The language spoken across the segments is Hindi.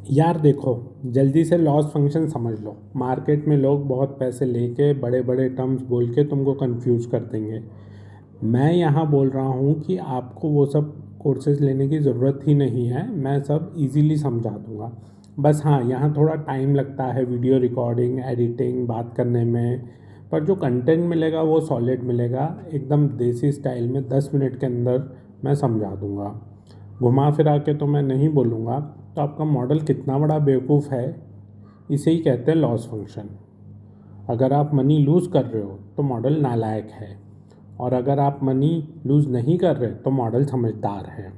यार देखो, जल्दी से लॉस फंक्शन समझ लो। मार्केट में लोग बहुत पैसे लेके बड़े बड़े टर्म्स बोल के तुमको कंफ्यूज कर देंगे। मैं यहाँ बोल रहा हूँ कि आपको वो सब कोर्सेज लेने की ज़रूरत ही नहीं है। मैं सब इजीली समझा दूँगा। बस हाँ, यहाँ थोड़ा टाइम लगता है वीडियो रिकॉर्डिंग, एडिटिंग, बात करने में। पर जो कंटेंट मिलेगा वो सॉलिड मिलेगा, एकदम देसी स्टाइल में 10 मिनट के अंदर मैं समझा दूँगा। घुमा फिरा के तो मैं नहीं बोलूँगा। तो आपका मॉडल कितना बड़ा बेवकूफ़ है, इसे ही कहते हैं लॉस फंक्शन। अगर आप मनी लूज़ कर रहे हो तो मॉडल नालायक है, और अगर आप मनी लूज़ नहीं कर रहे तो मॉडल समझदार है।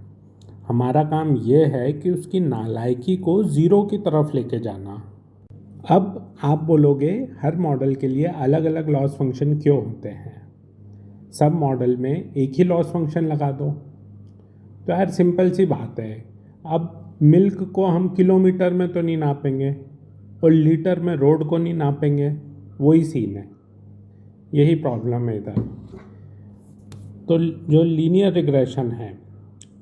हमारा काम ये है कि उसकी नालायकी को ज़ीरो की तरफ लेके जाना। अब आप बोलोगे हर मॉडल के लिए अलग अलग लॉस फंक्शन क्यों होते हैं? सब मॉडल में एक ही लॉस फंक्शन लगा दो। तो यार सिंपल सी बात है। अब मिल्क को हम किलोमीटर में तो नहीं नापेंगे, और लीटर में रोड को नहीं नापेंगे। वही सीन है, यही प्रॉब्लम है इधर। तो जो लीनियर रिग्रेशन है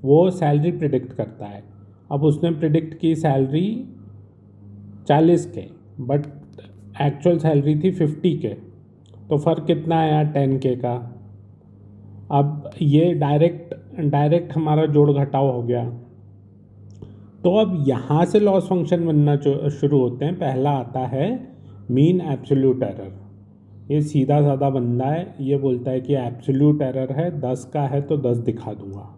वो सैलरी प्रिडिक्ट करता है। अब उसने प्रिडिक्ट की सैलरी 40 के, बट एक्चुअल सैलरी थी 50 के। तो फ़र्क कितना आया? 10 के का। अब ये डायरेक्ट डायरेक्ट हमारा जोड़ घटाव हो गया। तो अब यहाँ से लॉस फंक्शन बनना शुरू होते हैं। पहला आता है मीन एब्सोल्यूट एरर। ये सीधा साधा बंदा है, ये बोलता है कि एब्सोल्यूट एरर है 10 का है तो 10 दिखा दूंगा।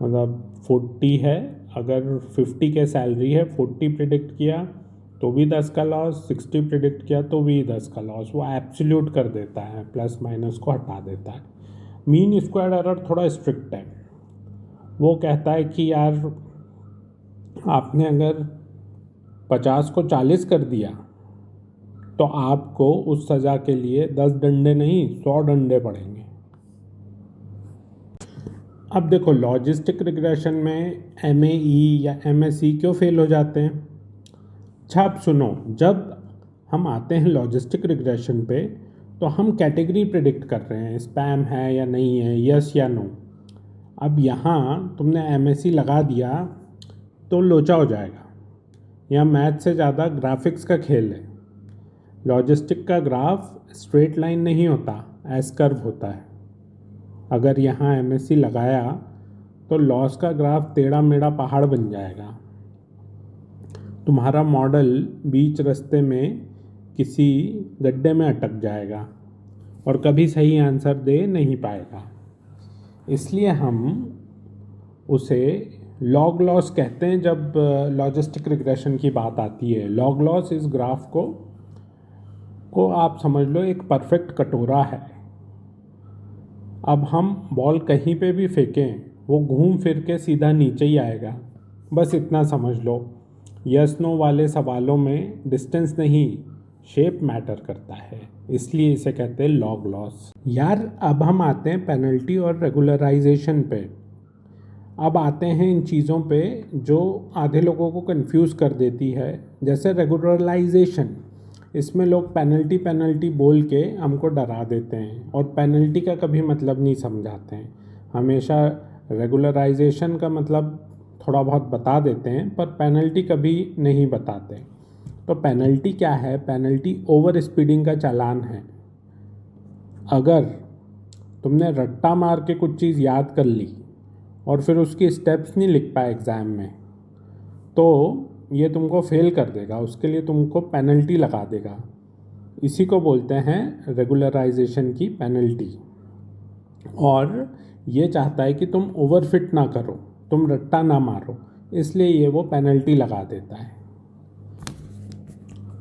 मतलब 40 है, अगर 50 के सैलरी है, 40 प्रिडिक्ट किया तो भी 10 का लॉस, 60 प्रिडिक्ट किया तो भी 10 का लॉस। वो एब्सोल्यूट कर देता है, प्लस माइनस को हटा देता है। मीन स्क्वायर्ड एरर थोड़ा स्ट्रिक्ट है। वो कहता है कि यार आपने अगर 50 को 40 कर दिया तो आपको उस सज़ा के लिए 10 डंडे नहीं 100 डंडे पड़ेंगे। अब देखो, लॉजिस्टिक रिग्रेशन में MAE या MSE क्यों फेल हो जाते हैं? अच्छा अब सुनो, जब हम आते हैं लॉजिस्टिक रिग्रेशन पे तो हम कैटेगरी प्रिडिक्ट कर रहे हैं, स्पैम है या नहीं है, यस या नो। अब यहाँ तुमने MSE लगा दिया तो लोचा हो जाएगा। यहाँ मैथ से ज़्यादा ग्राफिक्स का खेल है। लॉजिस्टिक का ग्राफ स्ट्रेट लाइन नहीं होता, एस कर्व होता है। अगर यहाँ MSE लगाया तो लॉस का ग्राफ टेढ़ा मेढ़ा पहाड़ बन जाएगा। तुम्हारा मॉडल बीच रास्ते में किसी गड्ढे में अटक जाएगा और कभी सही आंसर दे नहीं पाएगा। इसलिए हम उसे लॉग लॉस कहते हैं जब लॉजिस्टिक रिग्रेशन की बात आती है। लॉग लॉस इस ग्राफ को आप समझ लो एक परफेक्ट कटोरा है। अब हम बॉल कहीं पे भी फेंकें वो घूम फिर के सीधा नीचे ही आएगा। बस इतना समझ लो। यस नो वाले सवालों में डिस्टेंस नहीं, शेप मैटर करता है, इसलिए इसे कहते हैं लॉग लॉस। यार अब हम आते हैं पेनल्टी और रेगुलराइजेशन पे। अब आते हैं इन चीज़ों पे जो आधे लोगों को कंफ्यूज कर देती है, जैसे रेगुलराइजेशन। इसमें लोग पेनल्टी पेनल्टी बोल के हमको डरा देते हैं और पेनल्टी का कभी मतलब नहीं समझाते हैं। हमेशा रेगुलराइजेशन का मतलब थोड़ा बहुत बता देते हैं, पर पेनल्टी कभी नहीं बताते। तो पेनल्टी क्या है? पेनल्टी ओवर स्पीडिंग का चालान है। अगर तुमने रट्टा मार के कुछ चीज़ याद कर ली और फिर उसकी स्टेप्स नहीं लिख पाए एग्ज़ाम में, तो ये तुमको फेल कर देगा, उसके लिए तुमको पेनल्टी लगा देगा। इसी को बोलते हैं रेगुलराइजेशन की पेनल्टी। और ये चाहता है कि तुम ओवरफिट ना करो, तुम रट्टा ना मारो, इसलिए ये वो पेनल्टी लगा देता है।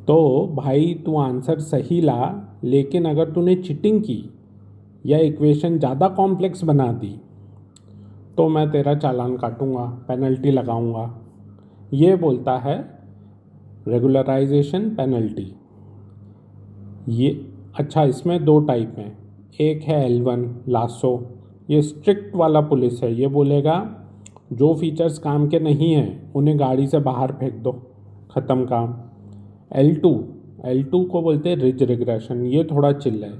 तो भाई तू आंसर सही ला, लेकिन अगर तूने चीटिंग की या इक्वेशन ज़्यादा कॉम्प्लेक्स बना दी तो मैं तेरा चालान काटूंगा, पेनल्टी लगाऊंगा। ये बोलता है रेगुलराइजेशन पेनल्टी। ये अच्छा, इसमें दो टाइप हैं। एक है L1 लासो, ये स्ट्रिक्ट वाला पुलिस है। ये बोलेगा जो फीचर्स काम के नहीं हैं उन्हें गाड़ी से बाहर फेंक दो, ख़त्म काम। L2 L2 को बोलते हैं रिज रिग्रेशन। ये थोड़ा चिल है।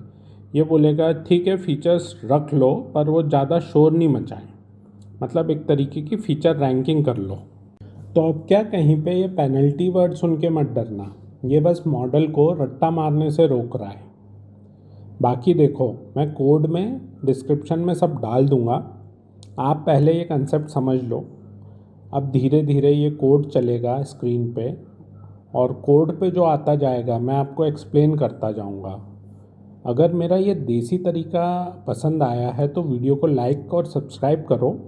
ये बोलेगा ठीक है फीचर्स रख लो पर वो ज़्यादा शोर नहीं मचाएं, मतलब एक तरीके की फीचर रैंकिंग कर लो। तो अब क्या कहीं पे ये पेनल्टी वर्ड सुन के मत डरना, ये बस मॉडल को रट्टा मारने से रोक रहा है। बाकी देखो, मैं कोड में डिस्क्रिप्शन में सब डाल दूंगा, आप पहले ये कंसेप्ट समझ लो। अब धीरे धीरे ये कोड चलेगा स्क्रीन पे, और कोड पे जो आता जाएगा मैं आपको एक्सप्लेन करता जाऊंगा। अगर मेरा ये देसी तरीका पसंद आया है तो वीडियो को लाइक और सब्सक्राइब करो,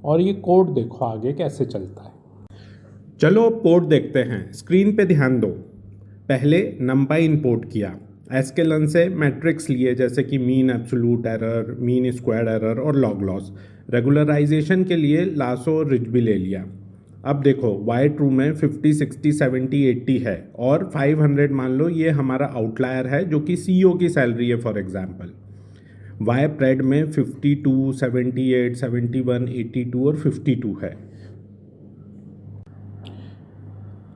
और ये कोड देखो आगे कैसे चलता है। चलो अब कोड देखते हैं। स्क्रीन पे ध्यान दो। पहले नंपाई इंपोर्ट किया, एसकेलन से मैट्रिक्स लिए जैसे कि mean absolute error, mean squared error और लॉग लॉस। रेगुलराइजेशन के लिए लासो और रिज भी ले लिया। अब देखो वाई ट्रू में 50, 60, 70, 80 है, और 500 मान लो ये हमारा आउटलायर है जो कि सीईओ की सैलरी है फॉर एग्जांपल। वाई प्रेड में 52, 78, 71, 82 और 52 है।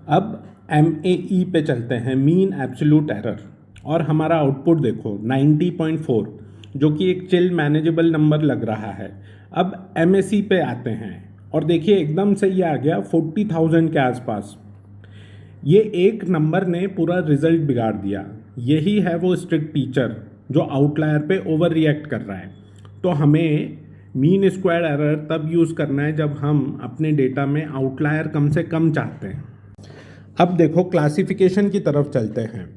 अब MAE पे चलते हैं, मीन एब्सोल्यूट एरर, और हमारा आउटपुट देखो 90.4, जो कि एक चिल मैनेजेबल नंबर लग रहा है। अब MAC पे आते हैं और देखिए एकदम से ये आ गया 40,000 के आसपास। ये एक नंबर ने पूरा रिजल्ट बिगाड़ दिया। यही है वो स्ट्रिक्ट टीचर जो आउटलायर पे ओवर रिएक्ट कर रहा है। तो हमें मीन स्क्वायर एरर तब यूज़ करना है जब हम अपने डेटा में आउटलायर कम से कम चाहते हैं। अब देखो क्लासिफिकेशन की तरफ चलते हैं।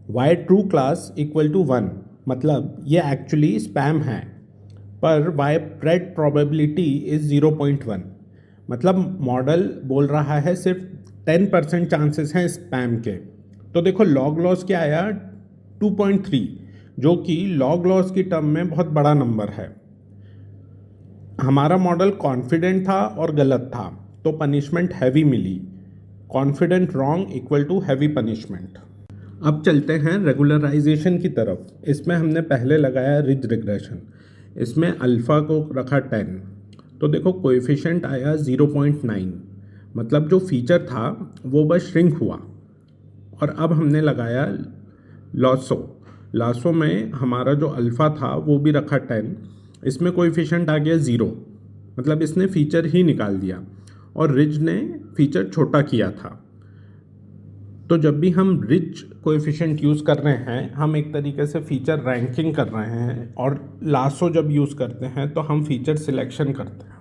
Y true class equal to 1, मतलब ये एक्चुअली स्पैम है, पर वाई प्रेड प्रोबेबिलिटी इज़ 0.1, मतलब मॉडल बोल रहा है सिर्फ 10% चांसेस हैं स्पैम के। तो देखो लॉग लॉस क्या आया, 2.3, जो कि लॉग लॉस की टर्म में बहुत बड़ा नंबर है। हमारा मॉडल कॉन्फिडेंट था और गलत था, तो पनिशमेंट हैवी मिली। Confident wrong equal to heavy punishment. अब चलते हैं रेगुलराइजेशन की तरफ। इसमें हमने पहले लगाया रिज रिग्रेशन। इसमें अल्फ़ा को रखा 10, तो देखो कोएफिशिएंट आया 0.9, मतलब जो फीचर था वो बस श्रिंक हुआ। और अब हमने लगाया लासो में हमारा जो अल्फ़ा था वो भी रखा 10, इसमें कोएफिशिएंट आ गया 0, मतलब इसने फीचर ही निकाल दिया, और रिज ने फीचर छोटा किया था। तो जब भी हम रिच कोएफिशिएंट यूज़ कर रहे हैं, हम एक तरीके से फीचर रैंकिंग कर रहे हैं, और लासो जब यूज़ करते हैं तो हम फीचर सिलेक्शन करते हैं।